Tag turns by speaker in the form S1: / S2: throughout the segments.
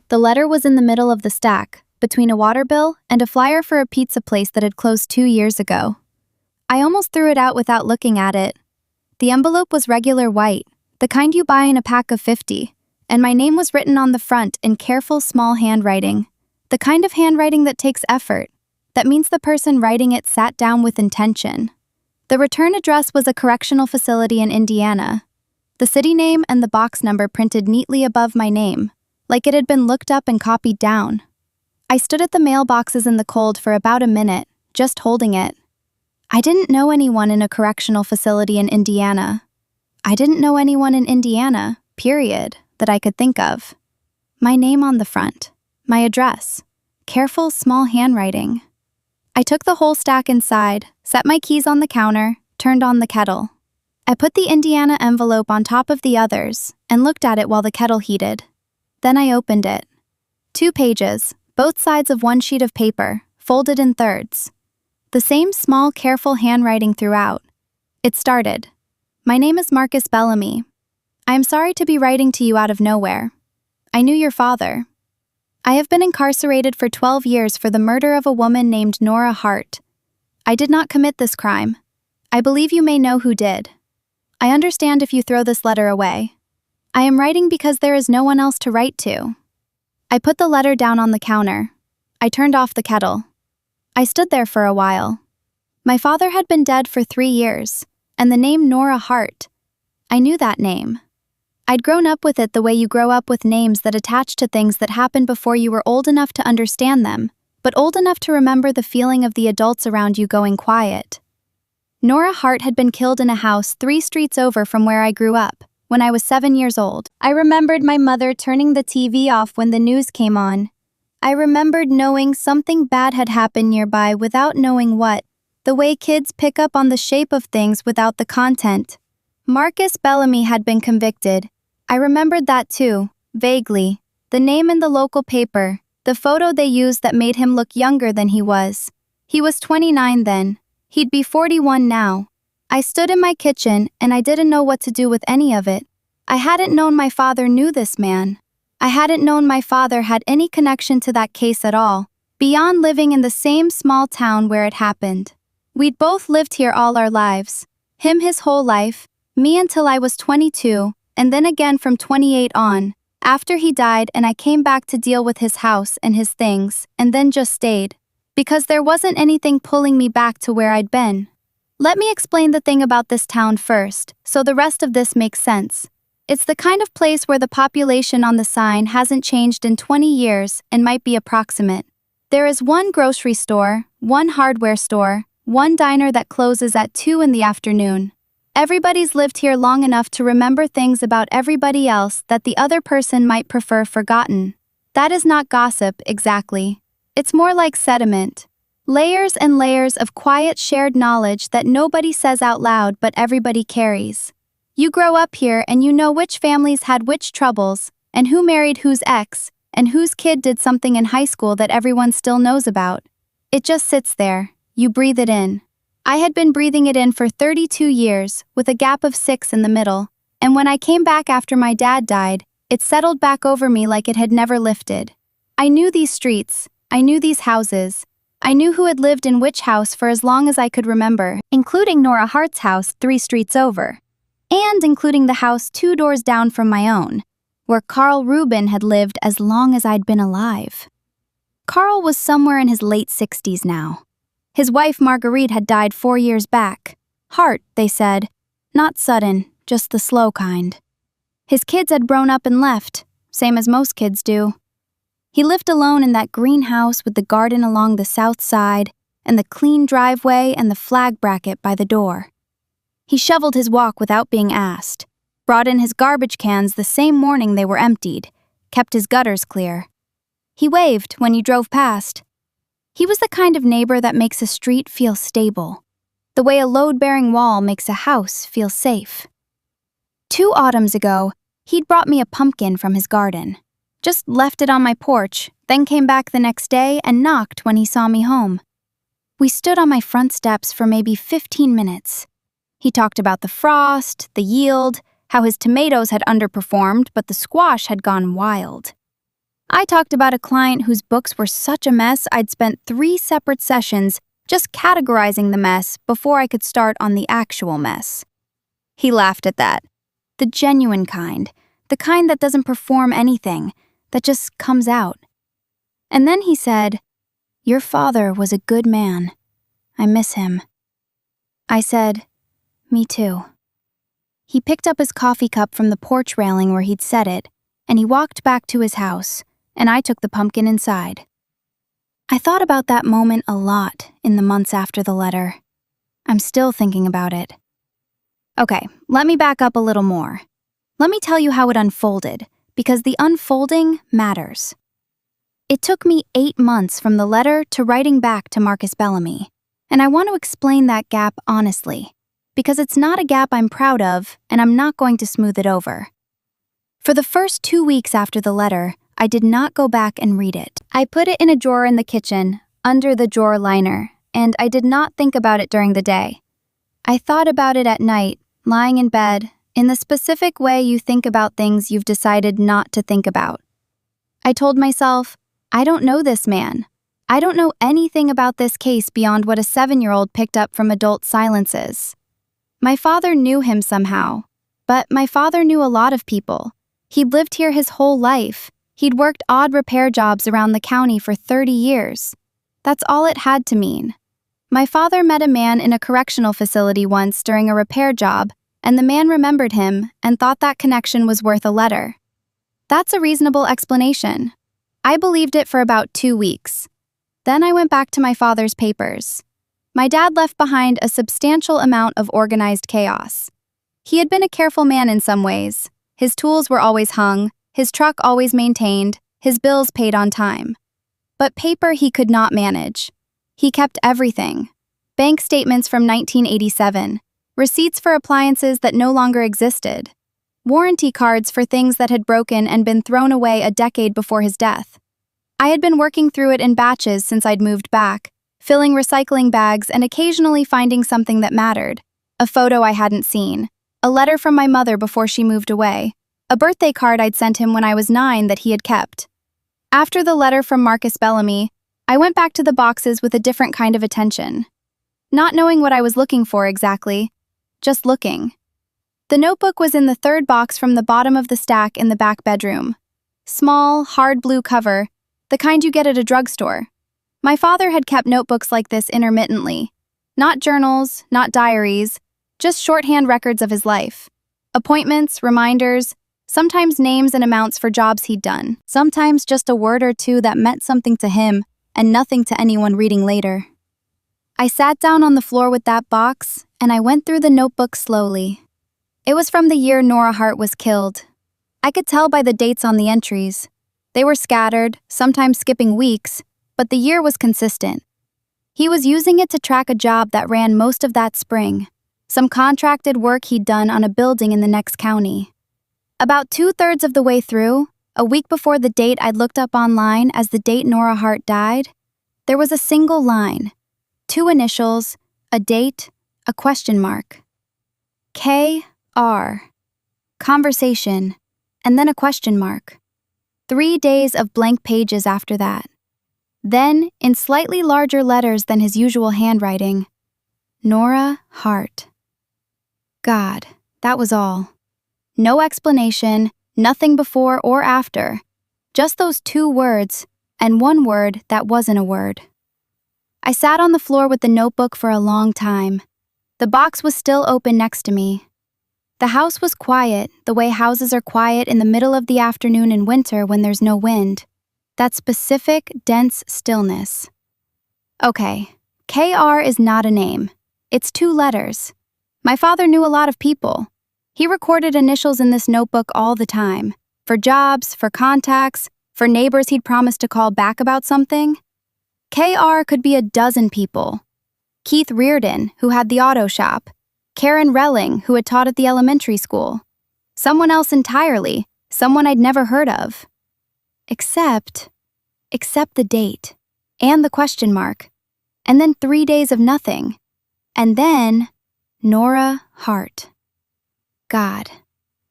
S1: The letter was in the middle of the stack, between a water bill and a flyer for a pizza place that had closed 2 years ago. I almost threw it out without looking at it. The envelope was regular white, the kind you buy in a pack of 50, and my name was written on the front in careful small handwriting, the kind of handwriting that takes effort. That means the person writing it sat down with intention. The return address was a correctional facility in Indiana. The city name and the box number printed neatly above my name, like it had been looked up and copied down. I stood at the mailboxes in the cold for about a minute, just holding it. I didn't know anyone in a correctional facility in Indiana. I didn't know anyone in Indiana, period, that I could think of. My name on the front, my address, careful small handwriting. I took the whole stack inside, set my keys on the counter, turned on the kettle. I put the Indiana envelope on top of the others and looked at it while the kettle heated. Then I opened it. 2 pages, both sides of one sheet of paper, folded in thirds. The same small, careful handwriting throughout. It started, "My name is Marcus Bellamy. I am sorry to be writing to you out of nowhere. I knew your father. I have been incarcerated for 12 years for the murder of a woman named Nora Hart. I did not commit this crime. I believe you may know who did. I understand if you throw this letter away. I am writing because there is no one else to write to." I put the letter down on the counter. I turned off the kettle. I stood there for a while. My father had been dead for 3 years, and the name Nora Hart. I knew that name. I'd grown up with it the way you grow up with names that attach to things that happened before you were old enough to understand them, but old enough to remember the feeling of the adults around you going quiet. Nora Hart had been killed in a house 3 streets over from where I grew up, when I was 7 years old. I remembered my mother turning the TV off when the news came on. I remembered knowing something bad had happened nearby without knowing what, the way kids pick up on the shape of things without the content. Marcus Bellamy had been convicted. I remembered that too, vaguely. The name in the local paper, the photo they used that made him look younger than he was. He was 29 then. He'd be 41 now. I stood in my kitchen and I didn't know what to do with any of it. I hadn't known my father knew this man. I hadn't known my father had any connection to that case at all, beyond living in the same small town where it happened. We'd both lived here all our lives. Him his whole life, me until I was 22, and then again from 28 on, after he died and I came back to deal with his house and his things, and then just stayed. Because there wasn't anything pulling me back to where I'd been. Let me explain the thing about this town first, so the rest of this makes sense. It's the kind of place where the population on the sign hasn't changed in 20 years and might be approximate. There is 1 grocery store, 1 hardware store, 1 diner that closes at 2 in the afternoon. Everybody's lived here long enough to remember things about everybody else that the other person might prefer forgotten. That is not gossip, exactly. It's more like sediment. Layers and layers of quiet shared knowledge that nobody says out loud but everybody carries. You grow up here and you know which families had which troubles, and who married whose ex, and whose kid did something in high school that everyone still knows about. It just sits there. You breathe it in. I had been breathing it in for 32 years, with a gap of 6 in the middle, and when I came back after my dad died, it settled back over me like it had never lifted. I knew these streets, I knew these houses, I knew who had lived in which house for as long as I could remember, including Nora Hart's house 3 streets over, and including the house 2 doors down from my own, where Carl Rubin had lived as long as I'd been alive. Carl was somewhere in his late 60s now. His wife Marguerite had died 4 years back. Heart, they said. Not sudden, just the slow kind. His kids had grown up and left, same as most kids do. He lived alone in that greenhouse with the garden along the south side and the clean driveway and the flag bracket by the door. He shoveled his walk without being asked, brought in his garbage cans the same morning they were emptied, kept his gutters clear. He waved when you drove past. He was the kind of neighbor that makes a street feel stable, the way a load-bearing wall makes a house feel safe. 2 autumns ago, he'd brought me a pumpkin from his garden. Just left it on my porch, then came back the next day and knocked when he saw me home. We stood on my front steps for maybe 15 minutes. He talked about the frost, the yield, how his tomatoes had underperformed but the squash had gone wild. I talked about a client whose books were such a mess I'd spent 3 separate sessions just categorizing the mess before I could start on the actual mess. He laughed at that. The genuine kind. The kind that doesn't perform anything, that just comes out. And then he said, "Your father was a good man. I miss him." I said, "Me too." He picked up his coffee cup from the porch railing where he'd set it, and he walked back to his house, and I took the pumpkin inside. I thought about that moment a lot in the months after the letter. I'm still thinking about it. Okay, let me back up a little more. Let me tell you how it unfolded, because the unfolding matters. It took me 8 months from the letter to writing back to Marcus Bellamy, and I want to explain that gap honestly, because it's not a gap I'm proud of, and I'm not going to smooth it over. For the first 2 weeks after the letter, I did not go back and read it. I put it in a drawer in the kitchen, under the drawer liner, and I did not think about it during the day. I thought about it at night, lying in bed, in the specific way you think about things you've decided not to think about. I told myself, I don't know this man. I don't know anything about this case beyond what a 7-year-old picked up from adult silences. My father knew him somehow, but my father knew a lot of people. He'd lived here his whole life. He'd worked odd repair jobs around the county for 30 years. That's all it had to mean. My father met a man in a correctional facility once during a repair job, and the man remembered him and thought that connection was worth a letter. That's a reasonable explanation. I believed it for about 2 weeks. Then I went back to my father's papers. My dad left behind a substantial amount of organized chaos. He had been a careful man in some ways. His tools were always hung, his truck always maintained, his bills paid on time. But paper he could not manage. He kept everything. Bank statements from 1987, receipts for appliances that no longer existed, warranty cards for things that had broken and been thrown away a decade before his death. I had been working through it in batches since I'd moved back, filling recycling bags and occasionally finding something that mattered. A photo I hadn't seen, a letter from my mother before she moved away, a birthday card I'd sent him when I was 9 that he had kept. After the letter from Marcus Bellamy, I went back to the boxes with a different kind of attention. Not knowing what I was looking for exactly, just looking. The notebook was in the 3rd box from the bottom of the stack in the back bedroom. Small, hard blue cover, the kind you get at a drugstore. My father had kept notebooks like this intermittently. Not journals, not diaries, just shorthand records of his life. Appointments, reminders, sometimes names and amounts for jobs he'd done. Sometimes just a word or two that meant something to him and nothing to anyone reading later. I sat down on the floor with that box, and I went through the notebook slowly. It was from the year Nora Hart was killed. I could tell by the dates on the entries. They were scattered, sometimes skipping weeks, but the year was consistent. He was using it to track a job that ran most of that spring, some contracted work he'd done on a building in the next county. About 2/3 of the way through, a week before the date I'd looked up online as the date Nora Hart died, there was a single line, 2 initials, a date, a question mark. K.R. Conversation, and then a question mark. 3 days of blank pages after that. Then, in slightly larger letters than his usual handwriting, Nora Hart. God, that was all. No explanation, nothing before or after. Just those 2 words, and 1 word that wasn't a word. I sat on the floor with the notebook for a long time. The box was still open next to me. The house was quiet, the way houses are quiet in the middle of the afternoon in winter when there's no wind. That specific, dense stillness. Okay, K.R. is not a name. It's 2 letters. My father knew a lot of people. He recorded initials in this notebook all the time. For jobs, for contacts, for neighbors he'd promised to call back about something. K.R. could be a dozen people. Keith Reardon, who had the auto shop. Karen Relling, who had taught at the elementary school. Someone else entirely, someone I'd never heard of. Except the date, and the question mark, and then 3 days of nothing, and then Nora Hart. God,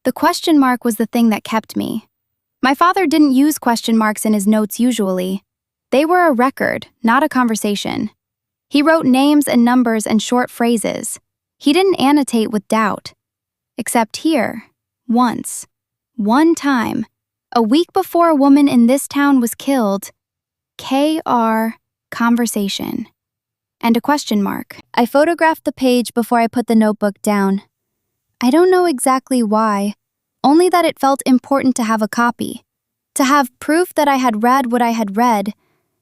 S1: the question mark was the thing that kept me. My father didn't use question marks in his notes usually. They were a record, not a conversation. He wrote names and numbers and short phrases. He didn't annotate with doubt. Except here, once. One time. A week before a woman in this town was killed. K.R. Conversation. And a question mark. I photographed the page before I put the notebook down. I don't know exactly why, only that it felt important to have a copy. To have proof that I had read what I had read,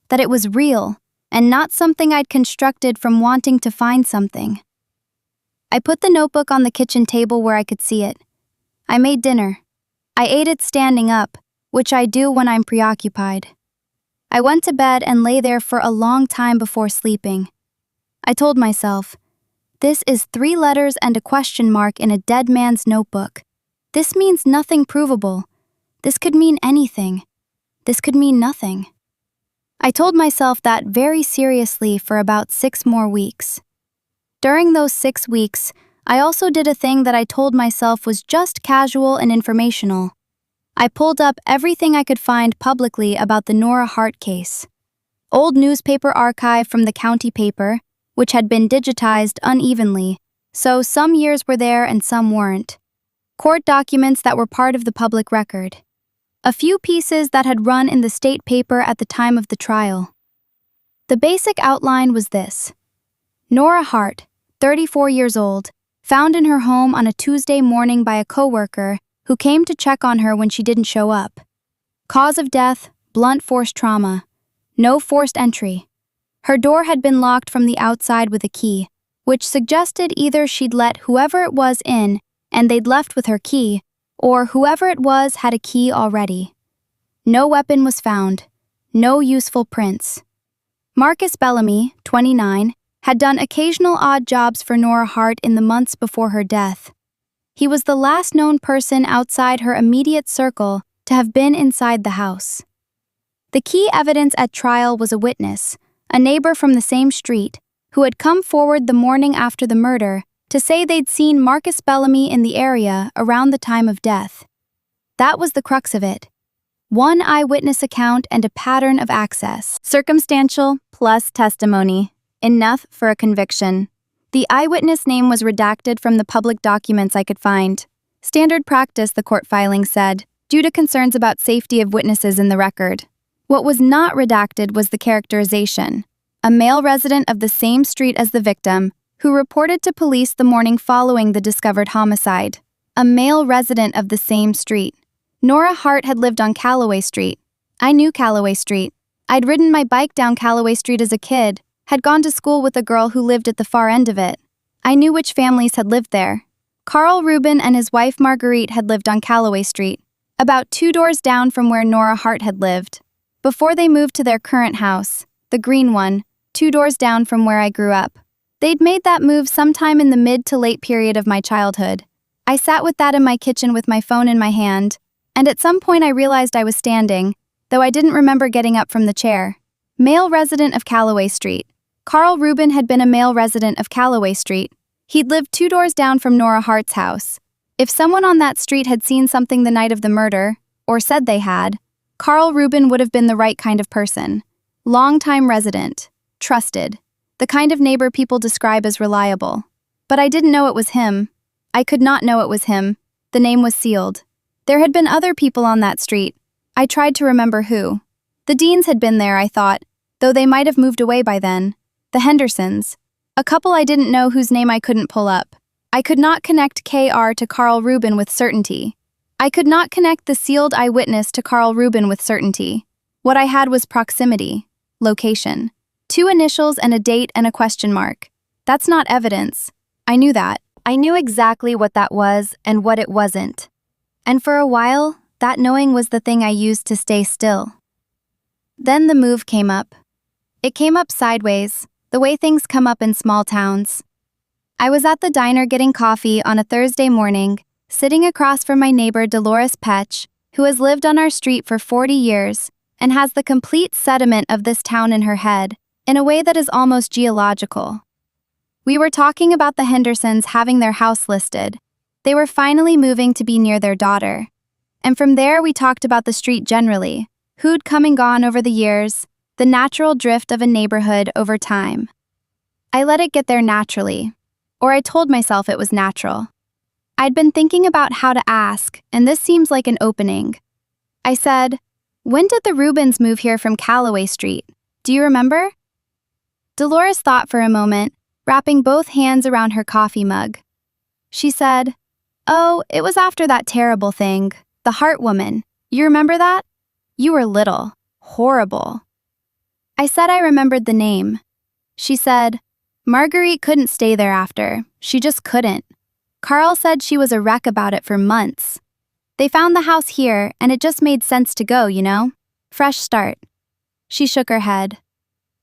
S1: that it was real, and not something I'd constructed from wanting to find something. I put the notebook on the kitchen table where I could see it. I made dinner. I ate it standing up, which I do when I'm preoccupied. I went to bed and lay there for a long time before sleeping. I told myself, this is 3 letters and a question mark in a dead man's notebook. This means nothing provable. This could mean anything. This could mean nothing. I told myself that very seriously for about 6 more weeks. During those 6 weeks, I also did a thing that I told myself was just casual and informational. I pulled up everything I could find publicly about the Nora Hart case. Old newspaper archive from the county paper, which had been digitized unevenly, so some years were there and some weren't. Court documents that were part of the public record. A few pieces that had run in the state paper at the time of the trial. The basic outline was this. Nora Hart, 34 years old, found in her home on a Tuesday morning by a coworker who came to check on her when she didn't show up. Cause of death, blunt force trauma. No forced entry. Her door had been locked from the outside with a key, which suggested either she'd let whoever it was in and they'd left with her key, or whoever it was had a key already. No weapon was found. No useful prints. Marcus Bellamy, 29, had done occasional odd jobs for Nora Hart in the months before her death. He was the last known person outside her immediate circle to have been inside the house. The key evidence at trial was a witness, a neighbor from the same street, who had come forward the morning after the murder to say they'd seen Marcus Bellamy in the area around the time of death. That was the crux of it. One eyewitness account and a pattern of access. Circumstantial plus testimony. Enough for a conviction. The eyewitness name was redacted from the public documents I could find. Standard practice, the court filing said, due to concerns about safety of witnesses in the record. What was not redacted was the characterization. A male resident of the same street as the victim, who reported to police the morning following the discovered homicide. A male resident of the same street. Nora Hart had lived on Calloway Street. I knew Calloway Street. I'd ridden my bike down Calloway Street as a kid, had gone to school with a girl who lived at the far end of it. I knew which families had lived there. Carl Rubin and his wife Marguerite had lived on Calloway Street, about 2 doors down from where Nora Hart had lived. Before they moved to their current house, the green one, 2 doors down from where I grew up. They'd made that move sometime in the mid to late period of my childhood. I sat with that in my kitchen with my phone in my hand, and at some point I realized I was standing, though I didn't remember getting up from the chair. Male resident of Calloway Street. Carl Rubin had been a male resident of Calloway Street. He'd lived 2 doors down from Nora Hart's house. If someone on that street had seen something the night of the murder, or said they had, Carl Rubin would have been the right kind of person. Long-time resident. Trusted. The kind of neighbor people describe as reliable. But I didn't know it was him. I could not know it was him. The name was sealed. There had been other people on that street. I tried to remember who. The Deans had been there, I thought, though they might have moved away by then. The Hendersons. A couple I didn't know whose name I couldn't pull up. I could not connect K.R. to Carl Rubin with certainty. I could not connect the sealed eyewitness to Carl Rubin with certainty. What I had was proximity. Location. 2 initials and a date and a question mark. That's not evidence. I knew that. I knew exactly what that was and what it wasn't. And for a while, that knowing was the thing I used to stay still. Then the move came up. It came up sideways, the way things come up in small towns. I was at the diner getting coffee on a Thursday morning, sitting across from my neighbor Dolores Petch, who has lived on our street for 40 years and has the complete sediment of this town in her head, in a way that is almost geological. We were talking about the Hendersons having their house listed. They were finally moving to be near their daughter. And from there, we talked about the street generally, who'd come and gone over the years, the natural drift of a neighborhood over time. I let it get there naturally, or I told myself it was natural. I'd been thinking about how to ask, and this seems like an opening. I said, "When did the Rubins move here from Calloway Street? Do you remember?" Dolores thought for a moment, wrapping both hands around her coffee mug. She said, "Oh, it was after that terrible thing, the Hart woman. You remember that? You were little. Horrible." I said I remembered the name. She said, "Marguerite couldn't stay there after. She just couldn't. Carl said she was a wreck about it for months. They found the house here, and it just made sense to go, you know? Fresh start." She shook her head.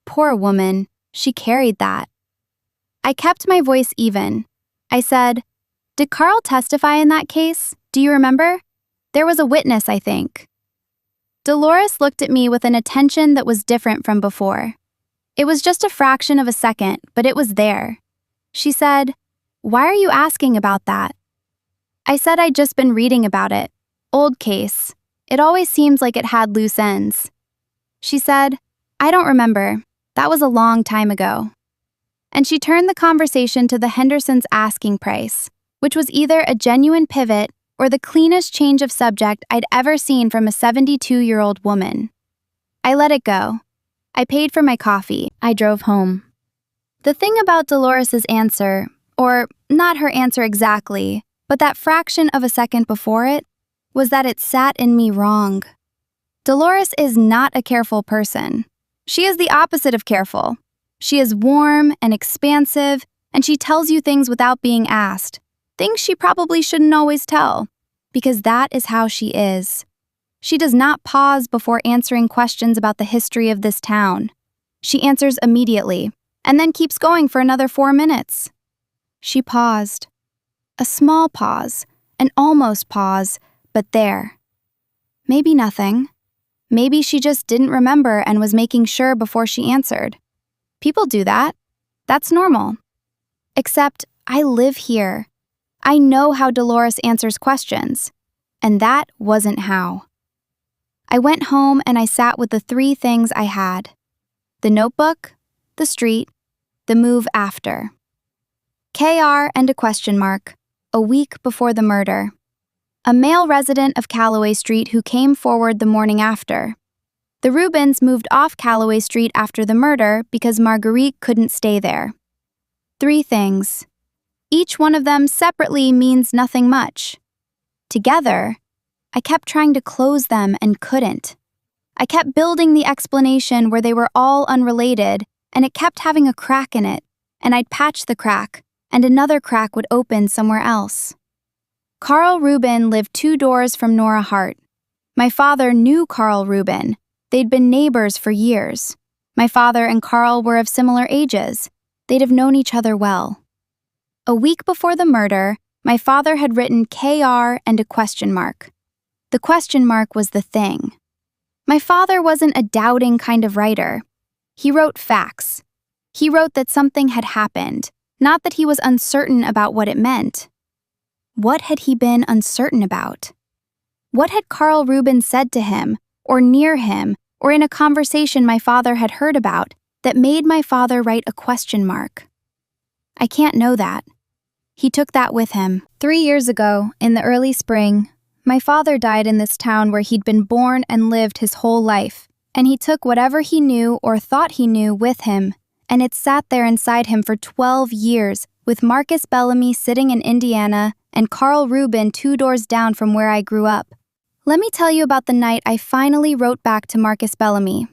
S1: Poor woman, she carried that. I kept my voice even. I said, "Did Carl testify in that case? Do you remember? There was a witness, I think." Dolores looked at me with an attention that was different from before. It was just a fraction of a second, but it was there. She said, "Why are you asking about that?" I said I'd just been reading about it. Old case. It always seems like it had loose ends. She said, "I don't remember. That was a long time ago." And she turned the conversation to the Hendersons' asking price, which was either a genuine pivot or the cleanest change of subject I'd ever seen from a 72-year-old woman. I let it go. I paid for my coffee. I drove home. The thing about Dolores's answer, or not her answer exactly, but that fraction of a second before it, was that it sat in me wrong. Dolores is not a careful person. She is the opposite of careful. She is warm and expansive, and she tells you things without being asked, things she probably shouldn't always tell, because that is how she is. She does not pause before answering questions about the history of this town. She answers immediately, and then keeps going for another 4 minutes. She paused. A small pause, an almost pause, but there. Maybe nothing. Maybe she just didn't remember and was making sure before she answered. People do that. That's normal. Except I live here. I know how Dolores answers questions, and that wasn't how. I went home and I sat with the 3 things I had: the notebook, the street, the move after. KR and a question mark, a week before the murder. A male resident of Calloway Street who came forward the morning after. The Rubins moved off Calloway Street after the murder because Marguerite couldn't stay there. 3 things. Each one of them separately means nothing much. Together, I kept trying to close them and couldn't. I kept building the explanation where they were all unrelated, and it kept having a crack in it, and I'd patch the crack, and another crack would open somewhere else. Carl Rubin lived 2 doors from Nora Hart. My father knew Carl Rubin. They'd been neighbors for years. My father and Carl were of similar ages. They'd have known each other well. A week before the murder, my father had written KR and a question mark. The question mark was the thing. My father wasn't a doubting kind of writer. He wrote facts. He wrote that something had happened, not that he was uncertain about what it meant. What had he been uncertain about? What had Carl Rubin said to him, or near him, or in a conversation my father had heard about, that made my father write a question mark? I can't know that. He took that with him. 3 years ago, in the early spring, my father died in this town where he'd been born and lived his whole life, and he took whatever he knew or thought he knew with him, and it sat there inside him for 12 years, with Marcus Bellamy sitting in Indiana and Carl Rubin 2 doors down from where I grew up. Let me tell you about the night I finally wrote back to Marcus Bellamy.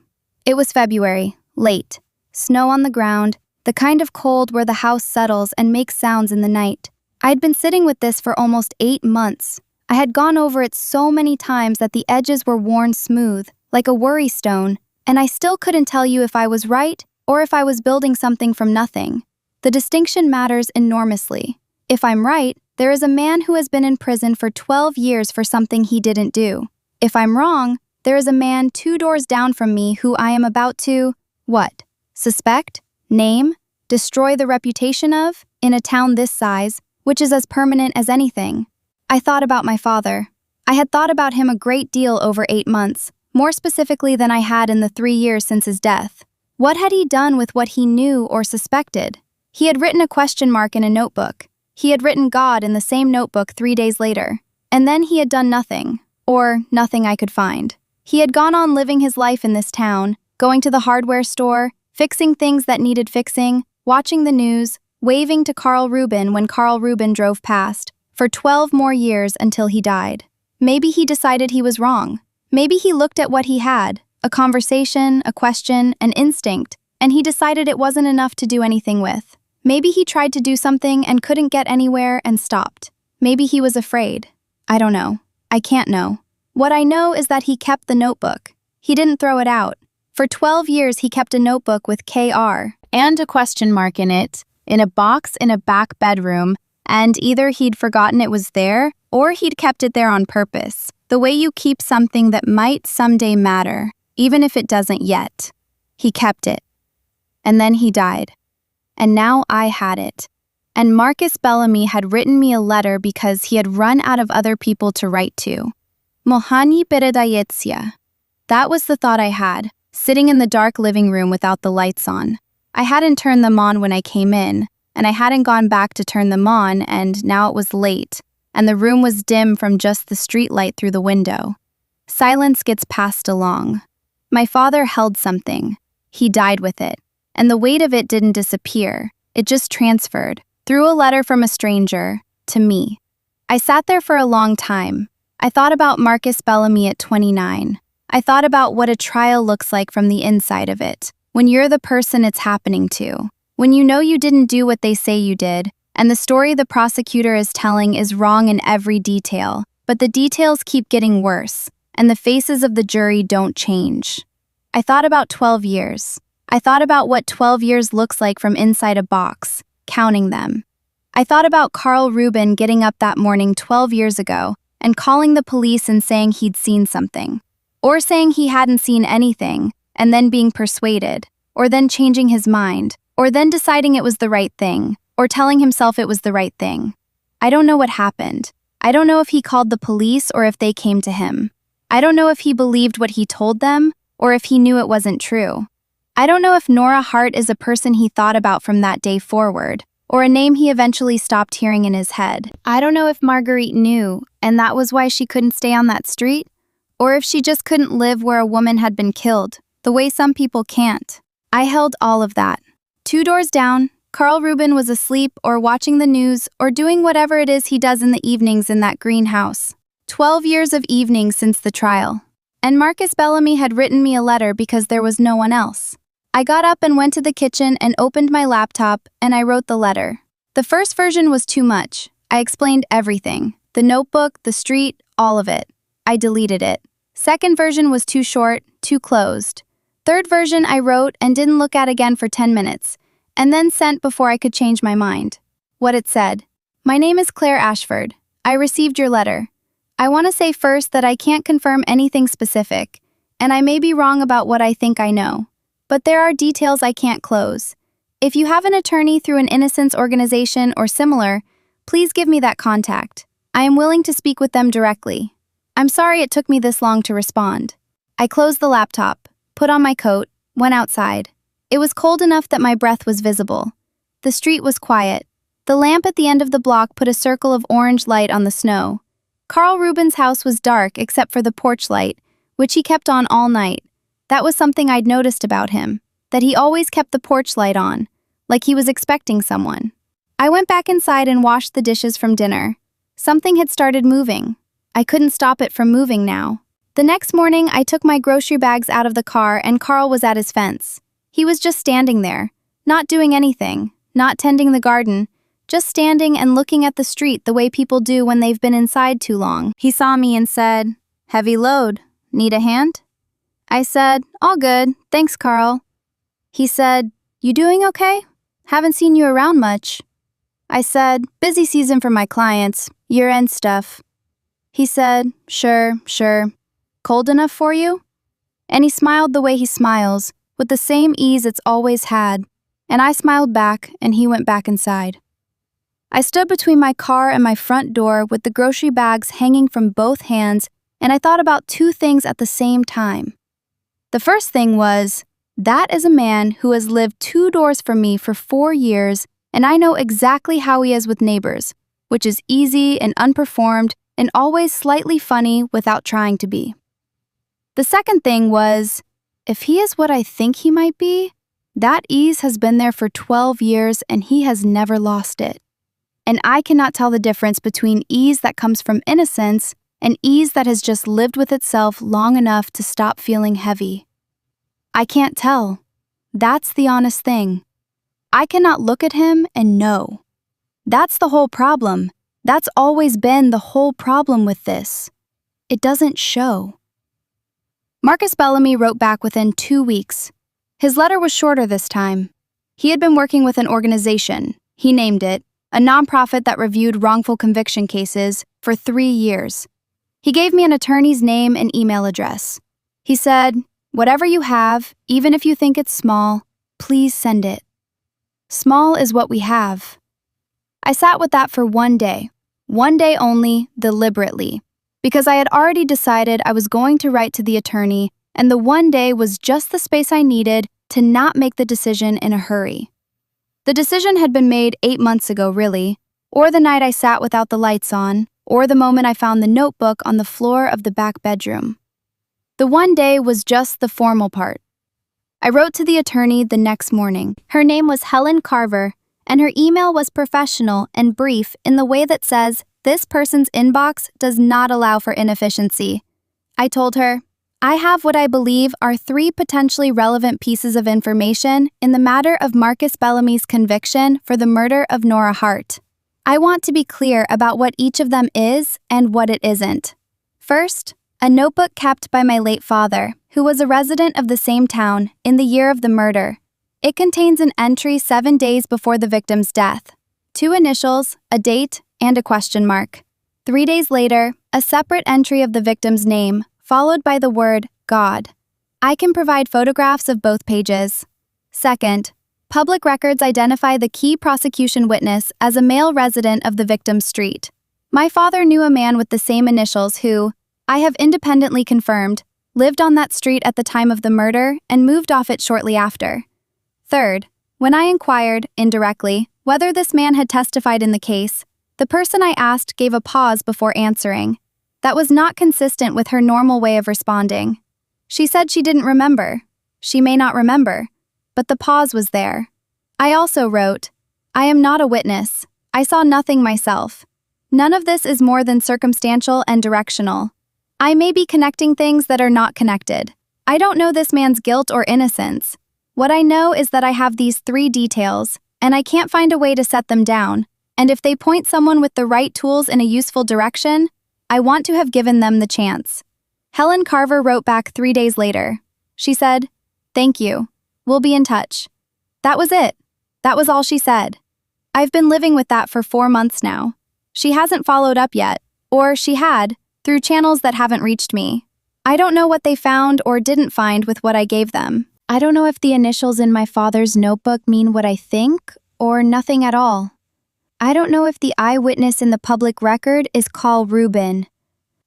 S1: It was February, late, snow on the ground, the kind of cold where the house settles and makes sounds in the night. I'd been sitting with this for almost 8 months. I had gone over it so many times that the edges were worn smooth, like a worry stone, and I still couldn't tell you if I was right or if I was building something from nothing. The distinction matters enormously. If I'm right, there is a man who has been in prison for 12 years for something he didn't do. If I'm wrong, there is a man 2 doors down from me who I am about to, what? Suspect? Name? Destroy the reputation of? In a town this size, which is as permanent as anything. I thought about my father. I had thought about him a great deal over 8 months, more specifically than I had in the 3 years since his death. What had he done with what he knew or suspected? He had written a question mark in a notebook. He had written God in the same notebook 3 days later. And then he had done nothing, or nothing I could find. He had gone on living his life in this town, going to the hardware store, fixing things that needed fixing, watching the news, waving to Carl Rubin when Carl Rubin drove past, for 12 more years until he died. Maybe he decided he was wrong. Maybe he looked at what he had, a conversation, a question, an instinct, and he decided it wasn't enough to do anything with. Maybe he tried to do something and couldn't get anywhere and stopped. Maybe he was afraid. I don't know. I can't know. What I know is that he kept the notebook. He didn't throw it out. For 12 years he kept a notebook with KR and a question mark in it, in a box in a back bedroom, and either he'd forgotten it was there or he'd kept it there on purpose. The way you keep something that might someday matter, even if it doesn't yet. He kept it. And then he died. And now I had it. And Marcus Bellamy had written me a letter because he had run out of other people to write to. Mohani Peredayetsia. That was the thought I had, sitting in the dark living room without the lights on. I hadn't turned them on when I came in, and I hadn't gone back to turn them on, and now it was late, and the room was dim from just the street light through the window. Silence gets passed along. My father held something. He died with it, and the weight of it didn't disappear. It just transferred, through a letter from a stranger, to me. I sat there for a long time. I thought about Marcus Bellamy at 29. I thought about what a trial looks like from the inside of it, when you're the person it's happening to, when you know you didn't do what they say you did, and the story the prosecutor is telling is wrong in every detail, but the details keep getting worse, and the faces of the jury don't change. I thought about 12 years. I thought about what 12 years looks like from inside a box, counting them. I thought about Carl Rubin getting up that morning 12 years ago and calling the police and saying he'd seen something. Or saying he hadn't seen anything, and then being persuaded, or then changing his mind, or then deciding it was the right thing, or telling himself it was the right thing. I don't know what happened. I don't know if he called the police or if they came to him. I don't know if he believed what he told them, or if he knew it wasn't true. I don't know if Nora Hart is a person he thought about from that day forward, or a name he eventually stopped hearing in his head. I don't know if Marguerite knew, and that was why she couldn't stay on that street, or if she just couldn't live where a woman had been killed, the way some people can't. I held all of that. 2 doors down, Carl Rubin was asleep or watching the news or doing whatever it is he does in the evenings in that greenhouse. 12 years of evenings since the trial. And Marcus Bellamy had written me a letter because there was no one else. I got up and went to the kitchen and opened my laptop, and I wrote the letter. The first version was too much. I explained everything. The notebook, the street, all of it. I deleted it. Second version was too short, too closed. Third version I wrote and didn't look at again for 10 minutes, and then sent before I could change my mind. What it said: My name is Claire Ashford. I received your letter. I want to say first that I can't confirm anything specific, and I may be wrong about what I think I know. But there are details I can't close. If you have an attorney through an Innocence organization or similar, please give me that contact. I am willing to speak with them directly. I'm sorry it took me this long to respond. I closed the laptop, put on my coat, went outside. It was cold enough that my breath was visible. The street was quiet. The lamp at the end of the block put a circle of orange light on the snow. Carl Rubin's house was dark except for the porch light, which he kept on all night. That was something I'd noticed about him, that he always kept the porch light on, like he was expecting someone. I went back inside and washed the dishes from dinner. Something had started moving. I couldn't stop it from moving now. The next morning, I took my grocery bags out of the car and Carl was at his fence. He was just standing there, not doing anything, not tending the garden, just standing and looking at the street the way people do when they've been inside too long. He saw me and said, "Heavy load. Need a hand?" I said, "All good, thanks, Carl." He said, "You doing okay? Haven't seen you around much." I said, "Busy season for my clients, year-end stuff." He said, Sure. Cold enough for you?" And he smiled the way he smiles, with the same ease it's always had. And I smiled back, and he went back inside. I stood between my car and my front door with the grocery bags hanging from both hands, and I thought about two things at the same time. The first thing was, that is a man who has lived 2 doors from me for 4 years, and I know exactly how he is with neighbors, which is easy and unperformed and always slightly funny without trying to be. The second thing was, if he is what I think he might be, that ease has been there for 12 years and he has never lost it. And I cannot tell the difference between ease that comes from innocence and ease that has just lived with itself long enough to stop feeling heavy. I can't tell. That's the honest thing. I cannot look at him and know. That's the whole problem. That's always been the whole problem with this. It doesn't show. Marcus Bellamy wrote back within 2 weeks. His letter was shorter this time. He had been working with an organization, he named it, a nonprofit that reviewed wrongful conviction cases, for 3 years. He gave me an attorney's name and email address. He said, "Whatever you have, even if you think it's small, please send it." Small is what we have. I sat with that for 1 day only, deliberately, because I had already decided I was going to write to the attorney, and the 1 day was just the space I needed to not make the decision in a hurry. The decision had been made 8 months ago, really, or the night I sat without the lights on, or the moment I found the notebook on the floor of the back bedroom. The 1 day was just the formal part. I wrote to the attorney the next morning. Her name was Helen Carver, and her email was professional and brief in the way that says, "This person's inbox does not allow for inefficiency." I told her, "I have what I believe are 3 potentially relevant pieces of information in the matter of Marcus Bellamy's conviction for the murder of Nora Hart. I want to be clear about what each of them is and what it isn't. First, a notebook kept by my late father, who was a resident of the same town in the year of the murder. It contains an entry 7 days before the victim's death, 2 initials, a date, and a question mark. 3 days later, a separate entry of the victim's name, followed by the word God. I can provide photographs of both pages. Second, public records identify the key prosecution witness as a male resident of the victim's street. My father knew a man with the same initials who, I have independently confirmed, lived on that street at the time of the murder and moved off it shortly after. Third, when I inquired, indirectly, whether this man had testified in the case, the person I asked gave a pause before answering. That was not consistent with her normal way of responding. She said she didn't remember. She may not remember, but the pause was there. I also wrote, "I am not a witness. I saw nothing myself. None of this is more than circumstantial and directional. I may be connecting things that are not connected. I don't know this man's guilt or innocence. What I know is that I have these 3 details, and I can't find a way to set them down, and if they point someone with the right tools in a useful direction, I want to have given them the chance." Helen Carver wrote back 3 days later. She said, "Thank you. We'll be in touch." That was it. That was all she said. I've been living with that for 4 months now. She hasn't followed up yet, or she had, through channels that haven't reached me. I don't know what they found or didn't find with what I gave them. I don't know if the initials in my father's notebook mean what I think, or nothing at all. I don't know if the eyewitness in the public record is Carl Rubin.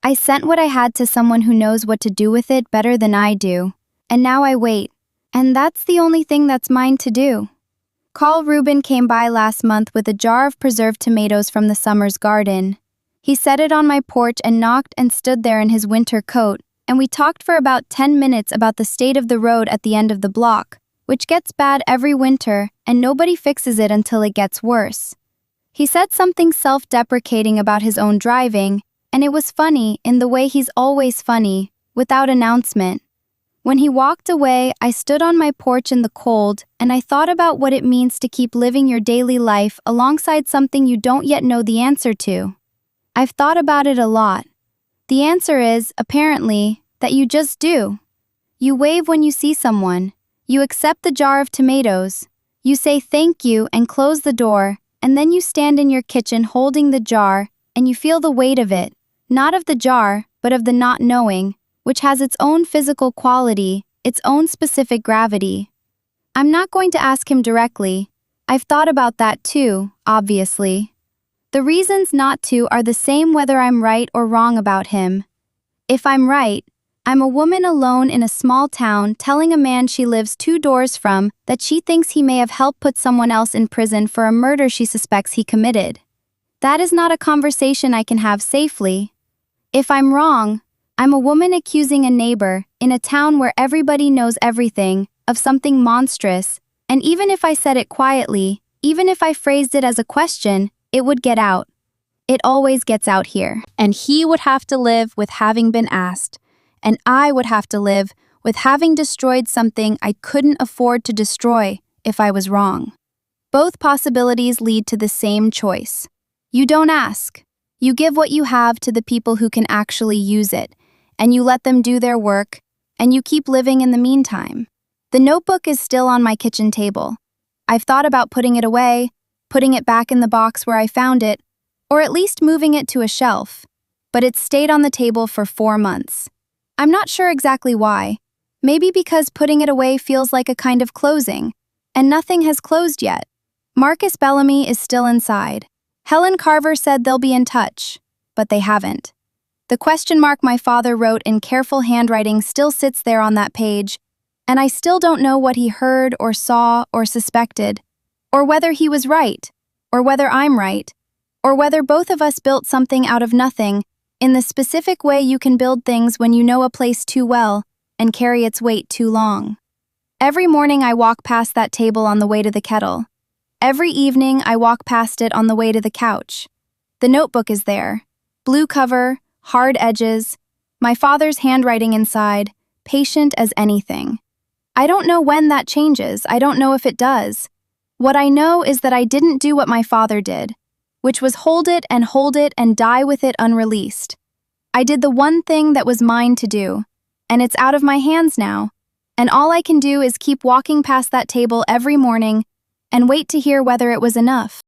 S1: I sent what I had to someone who knows what to do with it better than I do, and now I wait, and that's the only thing that's mine to do. Carl Rubin came by last month with a jar of preserved tomatoes from the summer's garden. He set it on my porch and knocked and stood there in his winter coat, and we talked for about 10 minutes about the state of the road at the end of the block, which gets bad every winter, and nobody fixes it until it gets worse. He said something self-deprecating about his own driving, and it was funny in the way he's always funny, without announcement. When he walked away, I stood on my porch in the cold, and I thought about what it means to keep living your daily life alongside something you don't yet know the answer to. I've thought about it a lot. The answer is, apparently, that you just do. You wave when you see someone. You accept the jar of tomatoes. You say thank you and close the door, and then you stand in your kitchen holding the jar, and you feel the weight of it, not of the jar, but of the not knowing, which has its own physical quality, its own specific gravity. I'm not going to ask him directly. I've thought about that too, obviously. The reasons not to are the same whether I'm right or wrong about him. If I'm right, I'm a woman alone in a small town telling a man she lives 2 doors from that she thinks he may have helped put someone else in prison for a murder she suspects he committed. That is not a conversation I can have safely. If I'm wrong, I'm a woman accusing a neighbor, in a town where everybody knows everything, of something monstrous, and even if I said it quietly, even if I phrased it as a question, it would get out. It always gets out here. And he would have to live with having been asked, and I would have to live with having destroyed something I couldn't afford to destroy if I was wrong. Both possibilities lead to the same choice. You don't ask. You give what you have to the people who can actually use it, and you let them do their work, and you keep living in the meantime. The notebook is still on my kitchen table. I've thought about putting it away, putting it back in the box where I found it, or at least moving it to a shelf, but it's stayed on the table for 4 months. I'm not sure exactly why. Maybe because putting it away feels like a kind of closing, and nothing has closed yet. Marcus Bellamy is still inside. Helen Carver said they'll be in touch, but they haven't. The question mark my father wrote in careful handwriting still sits there on that page, and I still don't know what he heard or saw or suspected, or whether he was right, or whether I'm right, or whether both of us built something out of nothing, in the specific way you can build things when you know a place too well and carry its weight too long. Every morning I walk past that table on the way to the kettle. Every evening I walk past it on the way to the couch. The notebook is there. Blue cover, hard edges, my father's handwriting inside, patient as anything. I don't know when that changes. I don't know if it does. What I know is that I didn't do what my father did, which was hold it and die with it unreleased. I did the one thing that was mine to do, and it's out of my hands now, and all I can do is keep walking past that table every morning and wait to hear whether it was enough.